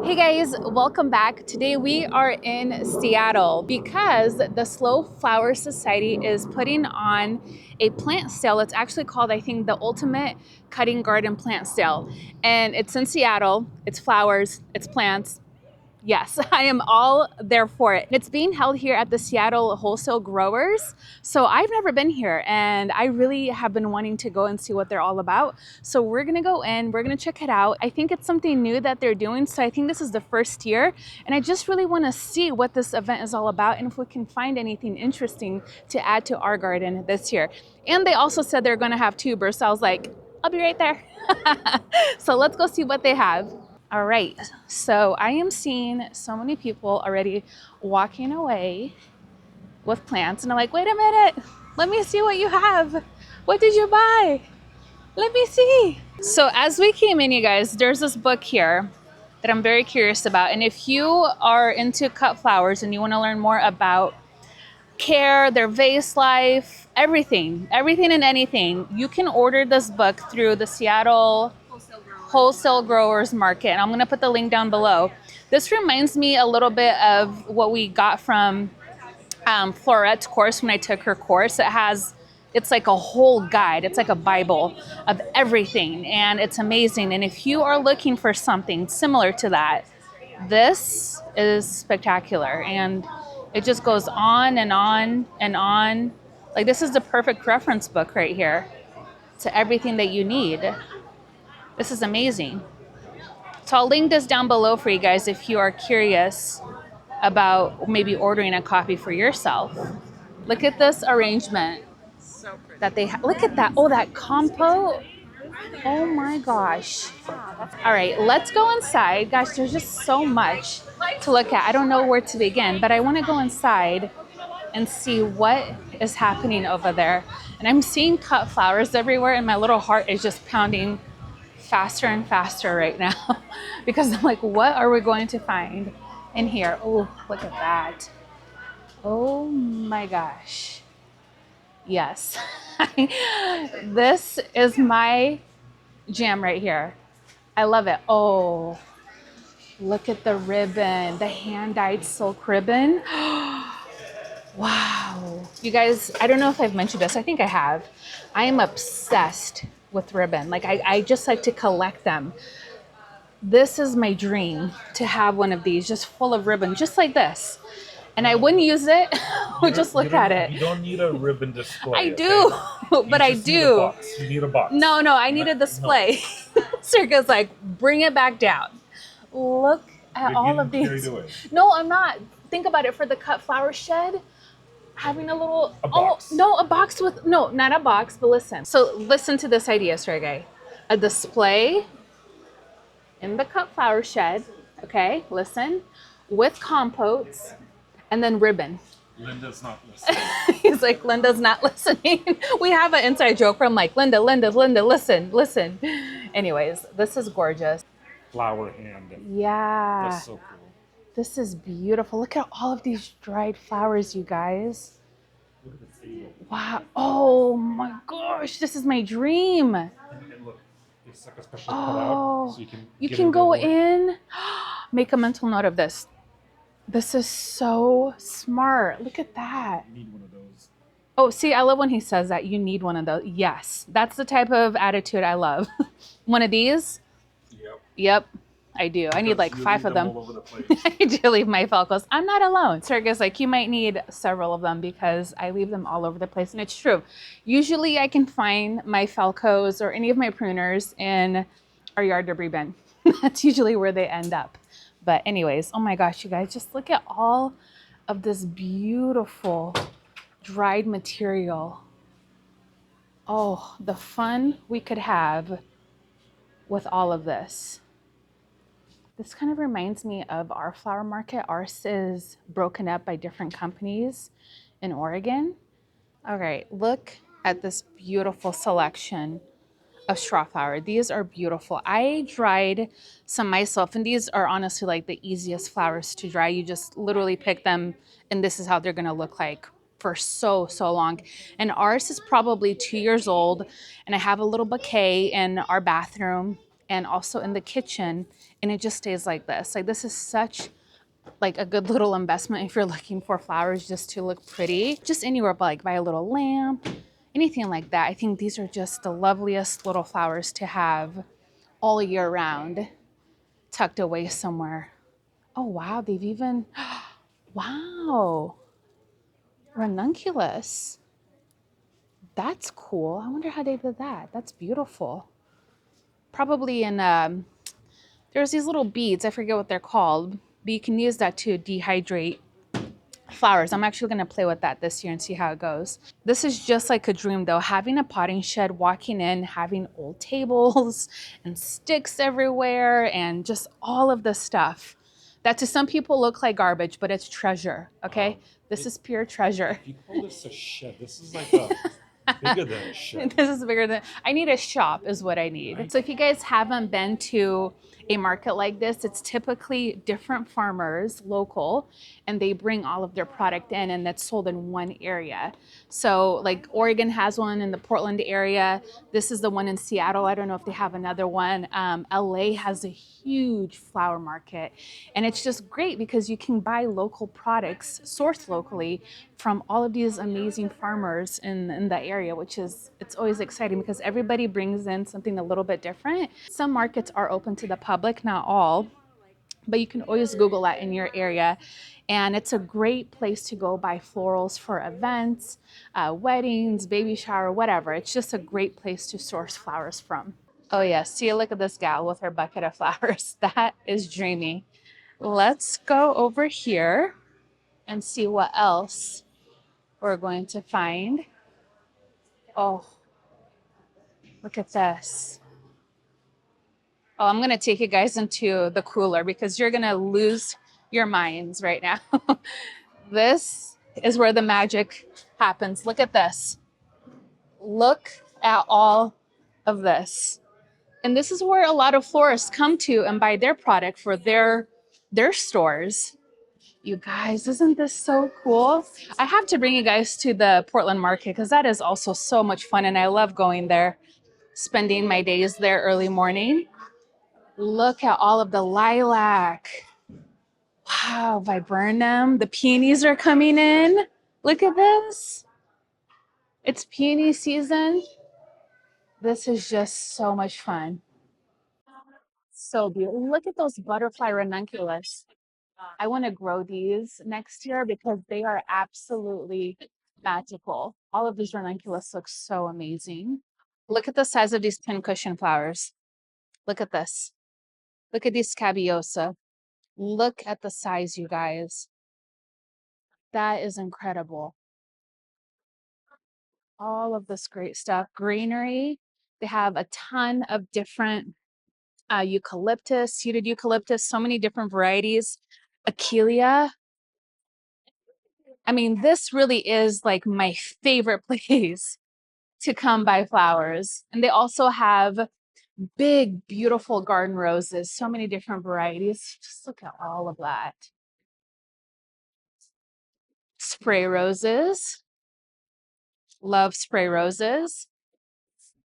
Hey guys, welcome back. Today we are in Seattle because the Slow Flower Society is putting on a plant sale. It's actually called, I think, the Ultimate Cutting Garden Plant Sale. And it's in Seattle. It's flowers, it's plants. Yes, I am all there for it. It's being held here at the Seattle Wholesale Growers. So I've never been here and I really have been wanting to go and see what they're all about. So we're gonna go in, we're gonna check it out. I think it's something new that they're doing. So I think this is the first year and I just really wanna see what this event is all about and if we can find anything interesting to add to our garden this year. And they also said they're gonna have tubers. So I was like, I'll be right there. So let's go see what they have. All right, so I am seeing so many people already walking away with plants and I'm like, wait a minute, let me see what you have. What did you buy? Let me see. So as we came in, you guys, there's this book here that I'm very curious about. And if you are into cut flowers and you want to learn more about care, their vase life, everything and anything, you can order this book through the Seattle Wholesale Growers Market. And I'm going to put the link down below. This reminds me a little bit of what we got from Florette's course when I took her course. It's like a whole guide. It's like a Bible of everything. And it's amazing. And if you are looking for something similar to that, this is spectacular. And it just goes on and on and on. Like, this is the perfect reference book right here to everything that you need. This is amazing. So I'll link this down below for you guys if you are curious about maybe ordering a copy for yourself. Look at this arrangement that they have. Look at that. Oh, that compote. Oh my gosh. All right, let's go inside. Gosh, there's just so much to look at. I don't know where to begin, but I want to go inside and see what is happening over there. And I'm seeing cut flowers everywhere and my little heart is just pounding faster and faster right now because I'm like, what are we going to find in here? Oh, look at that. Oh my gosh. Yes. This is my jam right here. I love it. Oh, look at the ribbon, the hand-dyed silk ribbon. Wow. You guys, I don't know if I've mentioned this. I think I have. I am obsessed with ribbon. Like I just like to collect them. This is my dream, to have one of these just full of ribbon, just like this. And I wouldn't use it. Just look at it. You don't need a ribbon display. I do, okay? But I do. You need a box. No, I need a display. No. Serga's like, bring it back down. Look at all of these. No, I'm not. Think about it. For the cut flower shed, having a box. A box with, no, not a box, but listen. So listen to this idea, Sergey. A display in the cut flower shed, okay, listen, with compotes and then ribbon. Linda's not listening. He's like, Linda's not listening. We have an inside joke where I'm like, Linda, listen. Anyways, this is gorgeous. Flower hand. Yeah. That's so cool. This is beautiful. Look at all of these dried flowers, you guys. Look at the table. Wow. Oh my gosh, this is my dream. And look, it's like a special cutout, so you can go in. Make a mental note of this. This is so smart. Look at that. You need one of those. Oh, see, I love when he says that. You need one of those. Yes, that's the type of attitude I love. One of these? Yep. I do. I need like 5 of them. All over the place. I do leave my Falcos. I'm not alone. Sergey's like, you might need several of them because I leave them all over the place. And it's true. Usually I can find my Falcos or any of my pruners in our yard debris bin. That's usually where they end up. But anyways, oh my gosh, you guys, just look at all of this beautiful dried material. Oh, the fun we could have with all of this. This kind of reminds me of our flower market. Ours is broken up by different companies in Oregon. All right, look at this beautiful selection of straw flower. These are beautiful. I dried some myself, and these are honestly like the easiest flowers to dry. You just literally pick them, and this is how they're gonna look like for so long. And ours is probably 2 years old, and I have a little bouquet in our bathroom. and also in the kitchen, and it just stays like this. Like this is such like a good little investment if you're looking for flowers just to look pretty. Just anywhere, but like buy a little lamp, anything like that. I think these are just the loveliest little flowers to have all year round, tucked away somewhere. Oh wow, they've even, wow, ranunculus. That's cool. I wonder how they did that. That's beautiful. Probably in, there's these little beads, I forget what they're called, but you can use that to dehydrate flowers. I'm actually going to play with that this year and see how it goes. This is just like a dream though, having a potting shed, walking in, having old tables and sticks everywhere and just all of this stuff that to some people look like garbage, but it's treasure, okay? This is pure treasure. If you call this a shed, this is like a bigger than a shed. This is bigger than, I need a shop is what I need. Right. So if you guys haven't been to a market like this, it's typically different farmers, local, and they bring all of their product in and that's sold in one area. So like Oregon has one in the Portland area. This is the one in Seattle. I don't know if they have another one. LA has a huge flower market, and it's just great because you can buy local products sourced locally from all of these amazing farmers in the area, which is, it's always exciting because everybody brings in something a little bit different. Some markets are open to the public, not all, but you can always Google that in your area. And it's a great place to go buy florals for events, weddings, baby shower, whatever. It's just a great place to source flowers from. Oh yeah, see, look at this gal with her bucket of flowers. That is dreamy. Let's go over here and see what else we're going to find. Oh, look at this. Oh, I'm going to take you guys into the cooler because you're going to lose your minds right now. This is where the magic happens. Look at this. Look at all of this. And this is where a lot of florists come to and buy their product for their stores. You guys, isn't this so cool? I have to bring you guys to the Portland market because that is also so much fun and I love going there, spending my days there early morning. Look at all of the lilac. Wow, viburnum. The peonies are coming in. Look at this. It's peony season. This is just so much fun. So beautiful. Look at those butterfly ranunculus. I want to grow these next year because they are absolutely magical. All of these ranunculus look so amazing. Look at the size of these pincushion flowers. Look at this. Look at these scabiosa. Look at the size, you guys. That is incredible. All of this great stuff. Greenery. They have a ton of different eucalyptus, seeded eucalyptus, so many different varieties. Achillea. I mean, this really is like my favorite place to come buy flowers. And they also have big, beautiful garden roses, so many different varieties. Just look at all of that. Spray roses. Love spray roses.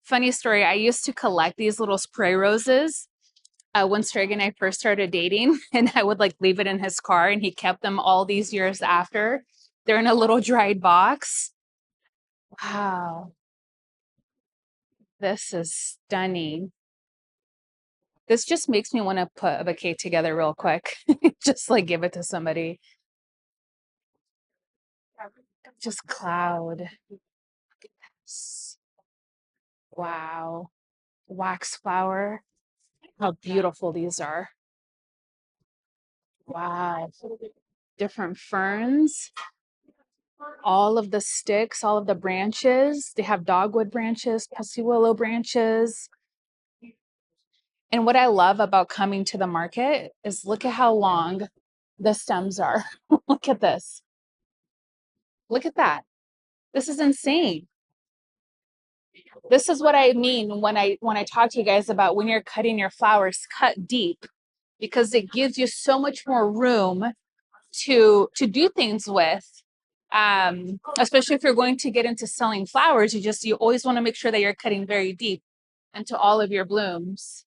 Funny story, I used to collect these little spray roses when Streg and I first started dating, and I would like leave it in his car and he kept them all these years after. They're in a little dried box. Wow. This is stunning. This just makes me want to put a bouquet together real quick. Just like give it to somebody. Just cloud. Wow. Wax flower. How beautiful these are. Wow. Different ferns. All of the sticks, all of the branches. They have dogwood branches, pussy willow branches. And what I love about coming to the market is look at how long the stems are. Look at this. Look at that. This is insane. This is what I mean when I talk to you guys about when you're cutting your flowers, cut deep because it gives you so much more room to do things with. Especially if you're going to get into selling flowers, you always want to make sure that you're cutting very deep into all of your blooms.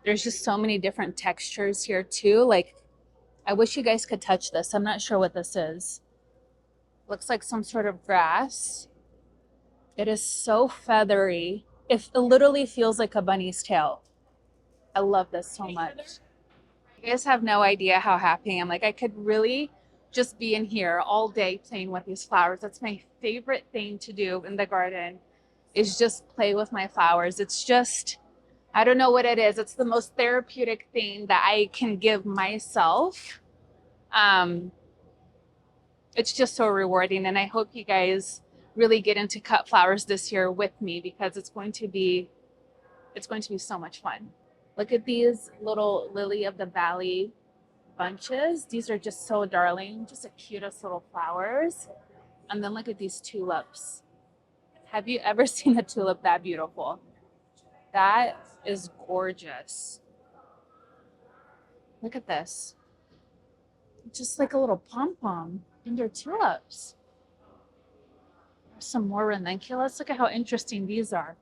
There's just so many different textures here too. Like, I wish you guys could touch this. I'm not sure what this is. Looks like some sort of grass. It is so feathery. It literally feels like a bunny's tail. I love this so much. You guys have no idea how happy I am. Like, I could really just be in here all day playing with these flowers. That's my favorite thing to do in the garden, is just play with my flowers. It's just, I don't know what it is. It's the most therapeutic thing that I can give myself. It's just so rewarding. And I hope you guys really get into cut flowers this year with me, because it's going to be so much fun. Look at these little lily of the valley bunches. These are just so darling, just the cutest little flowers. And then look at these tulips. Have you ever seen a tulip that beautiful? That is gorgeous. Look at this. Just like a little pom-pom. And they're tulips. There's some more ranunculus. Look at how interesting these are.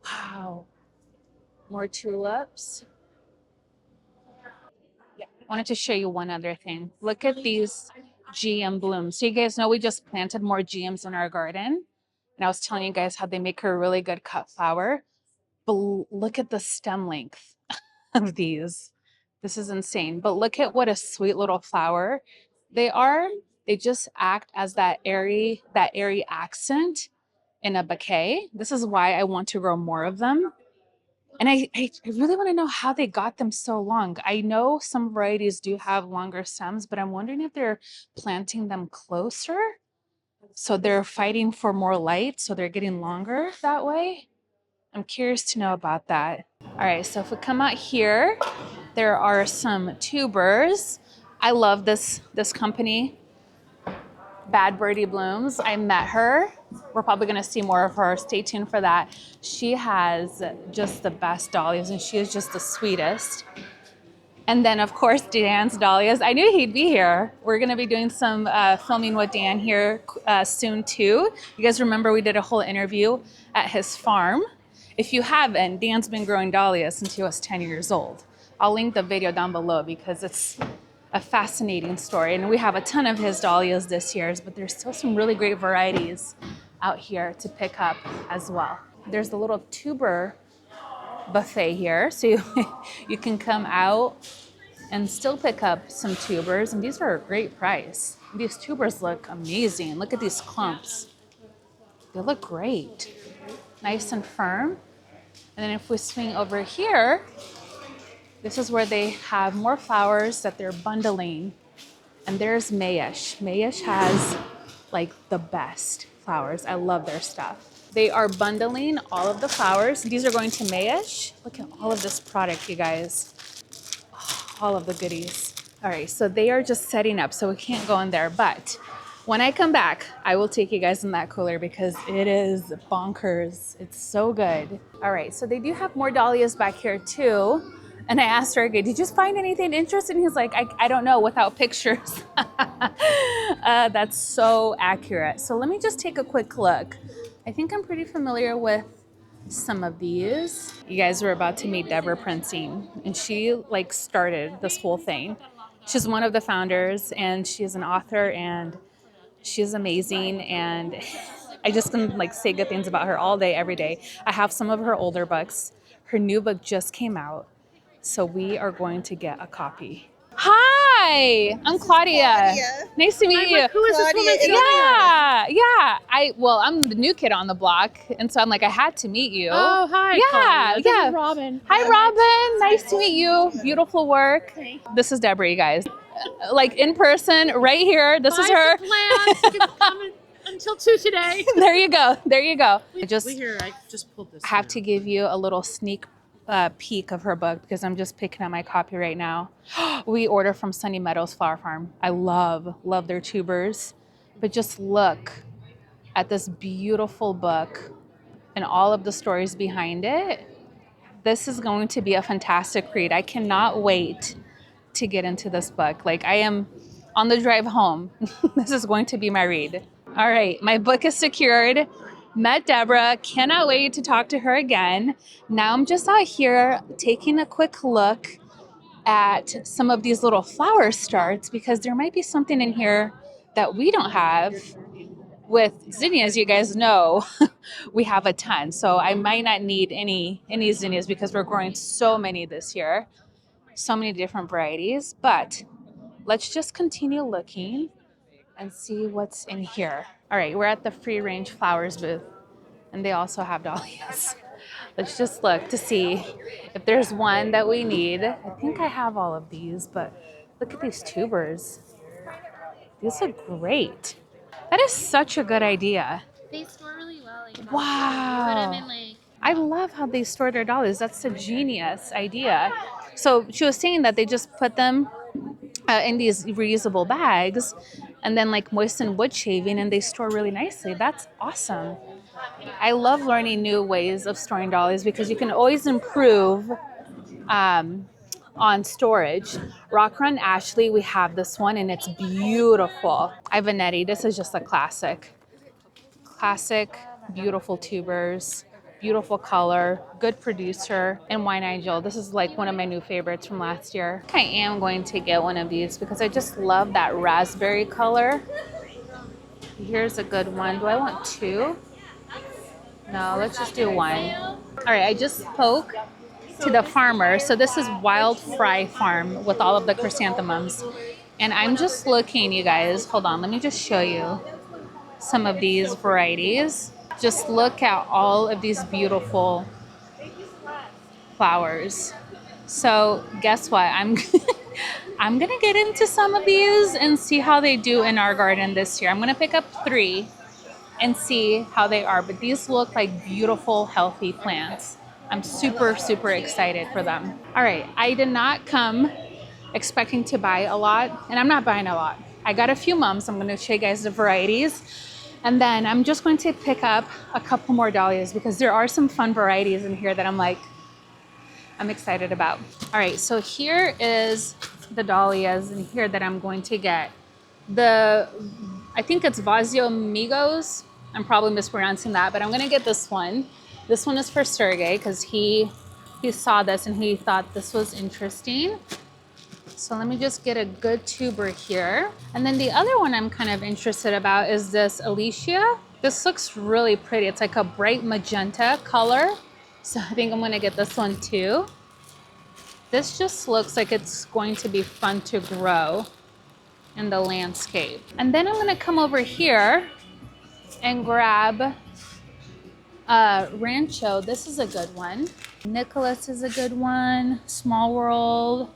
Wow. More tulips. I wanted to show you one other thing. Look at these GM blooms. So you guys know we just planted more GMs in our garden. And I was telling you guys how they make a really good cut flower. But look at the stem length of these. This is insane. But look at what a sweet little flower they are. They just act as that airy accent in a bouquet. This is why I want to grow more of them. And I really want to know how they got them so long. I know some varieties do have longer stems, but I'm wondering if they're planting them closer. So they're fighting for more light, so they're getting longer that way. I'm curious to know about that. All right, so if we come out here, there are some tubers. I love this company, Bad Birdie Blooms. I met her. We're probably going to see more of her. Stay tuned for that. She has just the best dahlias, and she is just the sweetest. And then, of course, Dan's dahlias. I knew he'd be here. We're going to be doing some filming with Dan here soon, too. You guys remember we did a whole interview at his farm. If you haven't, Dan's been growing dahlias since he was 10 years old. I'll link the video down below because it's a fascinating story. And we have a ton of his dahlias this year, but there's still some really great varieties out here to pick up as well. There's a little tuber buffet here, so you can come out and still pick up some tubers, and these are a great price. These tubers look amazing. Look at these clumps. They look great. Nice and firm. And then if we swing over here, this is where they have more flowers that they're bundling. And there's Mayish. Mayish has like the best flowers. I love their stuff. They are bundling all of the flowers. These are going to Mayish. Look at all of this product, you guys. Oh, all of the goodies. All right, so they are just setting up, so we can't go in there. But when I come back, I will take you guys in that cooler because it is bonkers. It's so good. All right, so they do have more dahlias back here too. And I asked Sergey, did you find anything interesting? He's like, I don't know without pictures. That's so accurate. So let me just take a quick look. I think I'm pretty familiar with some of these. You guys are about to meet Deborah Prinzing, and she like started this whole thing. She's one of the founders, and she's an author, and she's amazing. And I just can like say good things about her all day, every day. I have some of her older books. Her new book just came out. So we are going to get a copy. Hi, I'm Claudia. Nice to meet you. Who is this woman? I'm the new kid on the block, and so I'm like, I had to meet you. Oh, hi. Yeah, Claudia. This is Robin. Hi, Robin. Nice to meet you. Beautiful work. Hey. This is Deborah, you guys. Like in person, right here. This is her. Until 2 today. There you go. I just pulled this. I have to give you a little sneak peek of her book because I'm just picking up my copy right now. We order from Sunny Meadows Flower Farm. I love their tubers, but just look at this beautiful book and all of the stories behind it. This is going to be a fantastic read. I cannot wait to get into this book. Like, I am on the drive home. This is going to be my read. All right, my book is secured. Met Deborah, cannot wait to talk to her again. Now I'm just out here taking a quick look at some of these little flower starts because there might be something in here that we don't have. With zinnias, you guys know we have a ton, so I might not need any zinnias because we're growing so many this year, so many different varieties. But let's just continue looking and see what's in here. All right, we're at the free range flowers booth, and they also have dahlias. Let's just look to see if there's one that we need. I think I have all of these, but look at these tubers. These look great. That is such a good idea. They store really well. Like, Wow. put them in like. I love how they store their dahlias. That's a genius idea. So she was saying that they just put them in these reusable bags and then like moisten wood shaving and they store really nicely. That's awesome. I love learning new ways of storing dahlias because you can always improve on storage. Rock Run Ashley, we have this one and it's beautiful. Ivanetti, this is just a classic. Classic, beautiful tubers, beautiful color, good producer. And Wine Angel, this is like one of my new favorites from last year. I am going to get one of these because I just love that raspberry color. Here's a good one. Do I want two? No, let's just do one. All right, I just spoke to the farmer. So this is Wild Fry Farm with all of the chrysanthemums. And I'm just looking, you guys. Hold on, let me just show you some of these varieties. Just look at all of these beautiful flowers. So guess what? I'm gonna get into some of these and see how they do in our garden this year. I'm gonna pick up 3 and see how they are. But these look like beautiful, healthy plants. I'm super, super excited for them. All right, I did not come expecting to buy a lot, and I'm not buying a lot. I got a few mums. I'm gonna show you guys the varieties. And then I'm just going to pick up a couple more dahlias because there are some fun varieties in here that I'm excited about. All right, so here is the dahlias in here that I'm going to get. I think it's Vazio Migos. I'm probably mispronouncing that, but I'm gonna get this one. This one is for Sergey because he saw this and he thought this was interesting. So let me just get a good tuber here. And then the other one I'm kind of interested about is this Alicia. This looks really pretty. It's like a bright magenta color. So I think I'm gonna get this one too. This just looks like it's going to be fun to grow in the landscape. And then I'm gonna come over here and grab Rancho. This is a good one. Nicholas is a good one. Small World.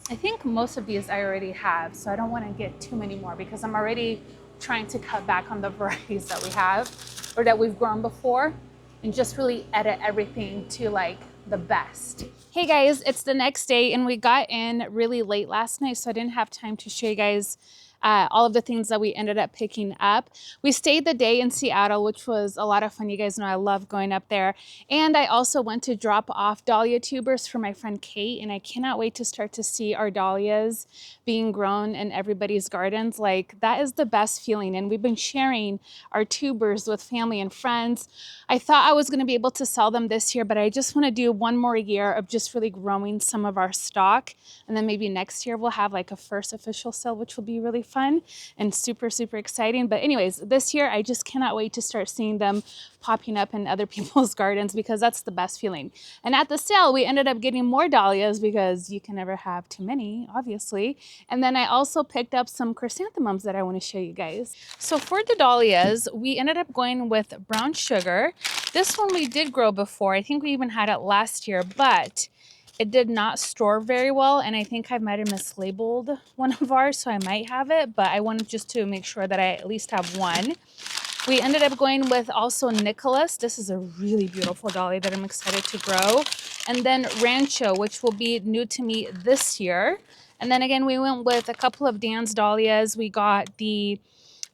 I think most of these I already have, so I don't want to get too many more because I'm already trying to cut back on the varieties that we have or that we've grown before and just really edit everything to like the best. Hey guys, it's the next day and we got in really late last night, so I didn't have time to show you guys all of the things that we ended up picking up. We stayed the day in Seattle, which was a lot of fun. You guys know I love going up there. And I also went to drop off dahlia tubers for my friend Kate, and I cannot wait to start to see our dahlias being grown in everybody's gardens. Like, that is the best feeling. And we've been sharing our tubers with family and friends. I thought I was gonna be able to sell them this year, but I just wanna do one more year of just really growing some of our stock. And then maybe next year we'll have like a first official sale, which will be really fun and super, super exciting. But anyways, this year I just cannot wait to start seeing them popping up in other people's gardens because that's the best feeling. And at the sale, we ended up getting more dahlias because you can never have too many, obviously. And then I also picked up some chrysanthemums that I want to show you guys. So for the dahlias, we ended up going with brown sugar. This one we did grow before. I think we even had it last year, but it did not store very well, and I think I might have mislabeled one of ours, so I might have it, but I wanted just to make sure that I at least have one. We ended up going with also Nicholas. This is a really beautiful dahlia that I'm excited to grow. And then Rancho, which will be new to me this year. And then again, we went with a couple of Dan's dahlias. We got the,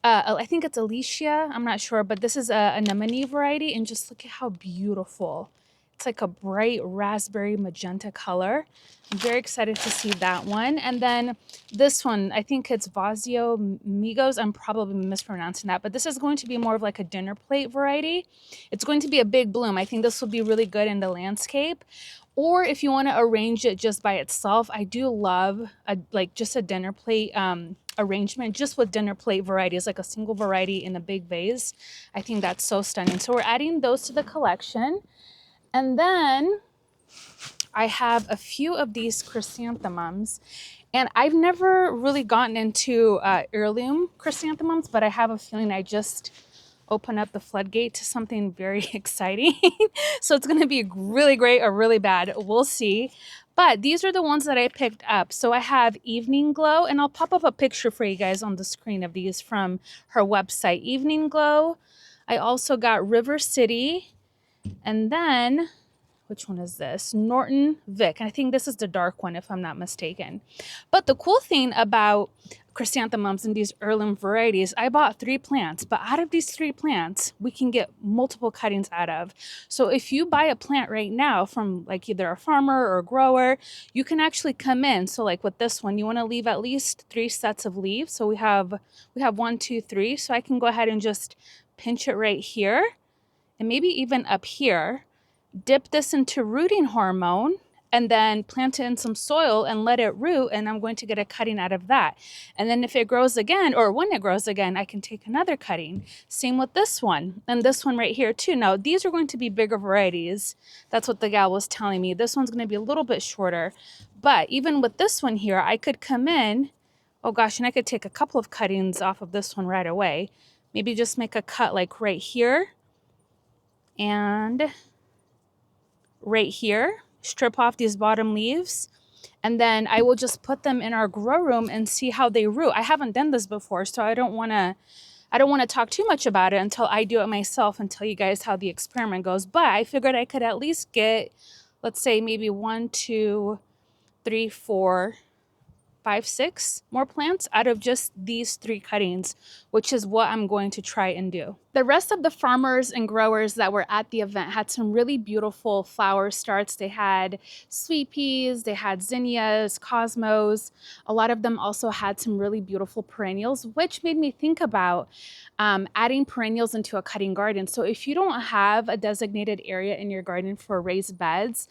I think it's Alicia, I'm not sure, but this is a anemone variety, and just look at how beautiful It's like a bright raspberry magenta color. I'm very excited to see that one. And then this one, I think it's Vazio Migos. I'm probably mispronouncing that, but this is going to be more of like a dinner plate variety. It's going to be a big bloom. I think this will be really good in the landscape. Or if you want to arrange it just by itself, I do love just a dinner plate arrangement just with dinner plate varieties, like a single variety in a big vase. I think that's so stunning. So we're adding those to the collection. And then I have a few of these chrysanthemums, and I've never really gotten into heirloom chrysanthemums, but I have a feeling I just open up the floodgate to something very exciting. So it's going to be really great or really bad. We'll see. But these are the ones that I picked up. So I have Evening Glow, and I'll pop up a picture for you guys on the screen of these from her website, Evening Glow. I also got River City, and then which one is this? Norton Vic. I think this is the dark one if I'm not mistaken. But the cool thing about chrysanthemums and these heirloom varieties, I bought 3 plants, but out of these 3 plants, we can get multiple cuttings out of. So if you buy a plant right now from like either a farmer or a grower, you can actually come in. So like with this one, you want to leave at least 3 sets of leaves. So we have 1, 2, 3. So I can go ahead and just pinch it right here and maybe even up here. Dip this into rooting hormone and then plant it in some soil and let it root, and I'm going to get a cutting out of that. And then if it grows again, or when it grows again, I can take another cutting. Same with this one and this one right here too. Now these are going to be bigger varieties. That's what the gal was telling me. This one's going to be a little bit shorter, but even with this one here, I could come in, oh gosh, and I could take a couple of cuttings off of this one right away. Maybe just make a cut like right here and right here, strip off these bottom leaves, and then I will just put them in our grow room and see how they root. I haven't done this before, so I don't want to talk too much about it until I do it myself and tell you guys how the experiment goes. But I figured I could at least get, let's say maybe 1, 2, 3, 4, 5, 6 more plants out of just these 3 cuttings, which is what I'm going to try and do. The rest of the farmers and growers that were at the event had some really beautiful flower starts. They had sweet peas, they had zinnias, cosmos. A lot of them also had some really beautiful perennials, which made me think about adding perennials into a cutting garden. So if you don't have a designated area in your garden for raised beds,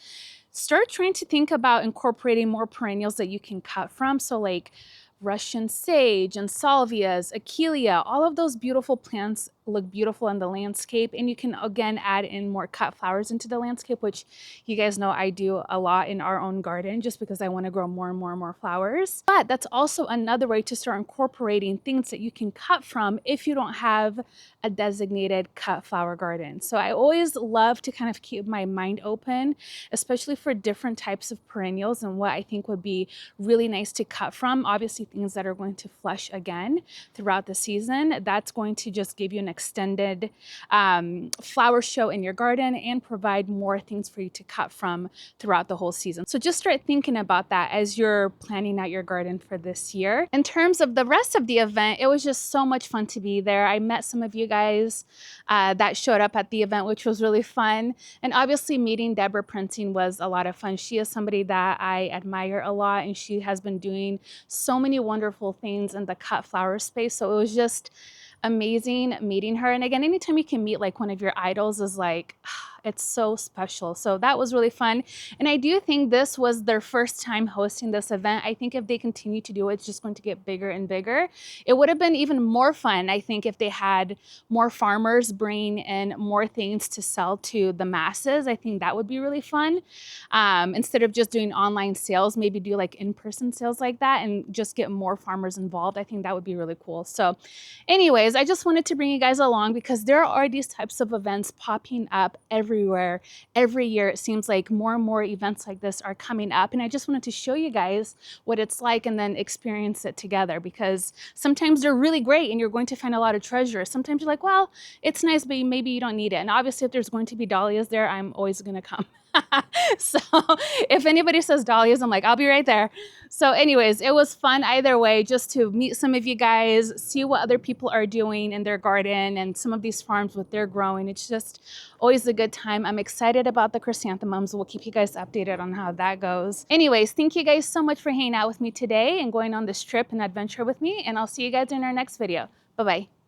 start trying to think about incorporating more perennials that you can cut from. So like Russian sage and salvias, achillea, all of those beautiful plants look beautiful in the landscape, and you can again add in more cut flowers into the landscape, which you guys know I do a lot in our own garden just because I want to grow more and more and more flowers. But that's also another way to start incorporating things that you can cut from if you don't have a designated cut flower garden. So I always love to kind of keep my mind open, especially for different types of perennials and what I think would be really nice to cut from. Obviously things that are going to flush again throughout the season. That's going to just give you an extended flower show in your garden and provide more things for you to cut from throughout the whole season. So just start thinking about that as you're planning out your garden for this year. In terms of the rest of the event, it was just so much fun to be there. I met some of you guys that showed up at the event, which was really fun. And obviously meeting Deborah Prinzing was a lot of fun. She is somebody that I admire a lot, and she has been doing so many wonderful things in the cut flower space. So it was just amazing meeting her. And again, anytime you can meet like one of your idols is like, it's so special. So that was really fun. And I do think this was their first time hosting this event. I think if they continue to do it, it's just going to get bigger and bigger. It would have been even more fun, I think, if they had more farmers bringing in more things to sell to the masses. I think that would be really fun. Instead of just doing online sales, maybe do like in-person sales like that and just get more farmers involved. I think that would be really cool. So anyways, I just wanted to bring you guys along because there are these types of events popping up everywhere. Every year, it seems like more and more events like this are coming up. And I just wanted to show you guys what it's like and then experience it together, because sometimes they're really great and you're going to find a lot of treasure. Sometimes you're like, well, it's nice, but maybe you don't need it. And obviously if there's going to be dahlias there, I'm always going to come. So if anybody says dahlias, I'm like, I'll be right there. So anyways, it was fun either way, just to meet some of you guys, see what other people are doing in their garden and some of these farms, what they're growing. It's just always a good time. I'm excited about the chrysanthemums. We'll keep you guys updated on how that goes. Anyways, thank you guys so much for hanging out with me today and going on this trip and adventure with me. And I'll see you guys in our next video. Bye-bye.